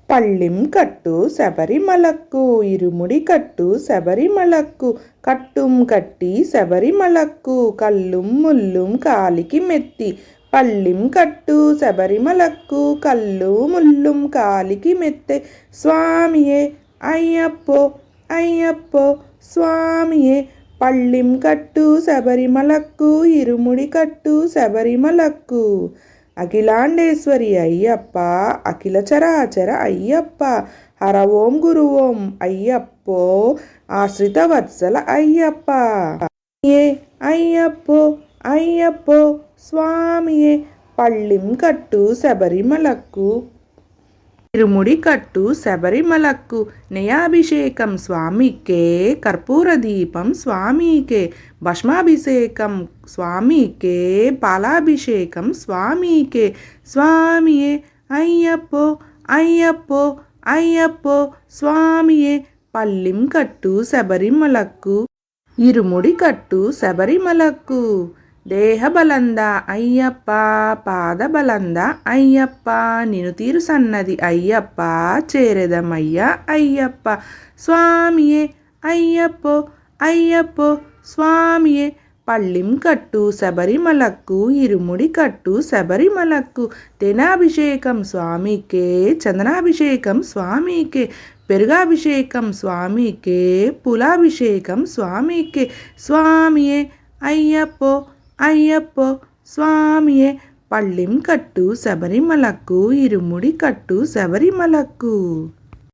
పళ్ళిం కట్టు శబరిమలక్కు ఇరుముడి కట్టు శబరిమలక్కు కట్టుం కట్టి శబరిమలక్కు కల్లుం ముల్లుం కాలికి మెత్తి పళ్ళిం కట్టు శబరిమలక్కు కల్లు ముల్లుం కాలికి మెత్తె స్వామియే అయ్యప్పో అయ్యప్పో స్వామియే పళ్ళిం కట్టు శబరిమలక్కు ఇరుముడి కట్టు శబరిమలక్కు అఖిలాండేశ్వరి అయ్యప్ప అఖిల చరాచర అయ్యప్ప హర ఓం గురు ఓం అయ్యప్పో ఆశ్రిత వత్సల అయ్యప్ప ఏ అయ్యప్పో అయ్యప్పో స్వామియే పళ్ళిం కట్టు శబరిమలక్కు ఇరుముడి కట్టు శబరిమలక్కు నెయాభిషేకం స్వామికే కర్పూర దీపం స్వామికే భస్మాభిషేకం స్వామికే పాలాభిషేకం స్వామికే స్వామియే అయ్యప్పో అయ్యప్పో అయ్యప్పో స్వామియే పళ్ళిం కట్టు శబరిమలక్కు ఇరుముడి కట్టు శబరిమలక్కు దేహబలంద అయ్యప్ప పాదబలంద అయ్యప్ప నిను తీరు సన్నది అయ్యప్ప చేరెదమయ్య అయ్యప్ప స్వామియే అయ్యప్పో అయ్యప్పో స్వామియే పళ్ళిం కట్టు శబరిమలక్కు ఇరుముడి కట్టు శబరిమలక్కు తేనాభిషేకం స్వామికే చందనాభిషేకం స్వామికే పెరుగాభిషేకం స్వామికే పులాభిషేకం స్వామికే స్వామియే అయ్యప్పో అయ్యప్పో స్వామియే పళ్ళిం కట్టు శబరిమలక్కు ఇరుముడి కట్టు శబరిమలక్కు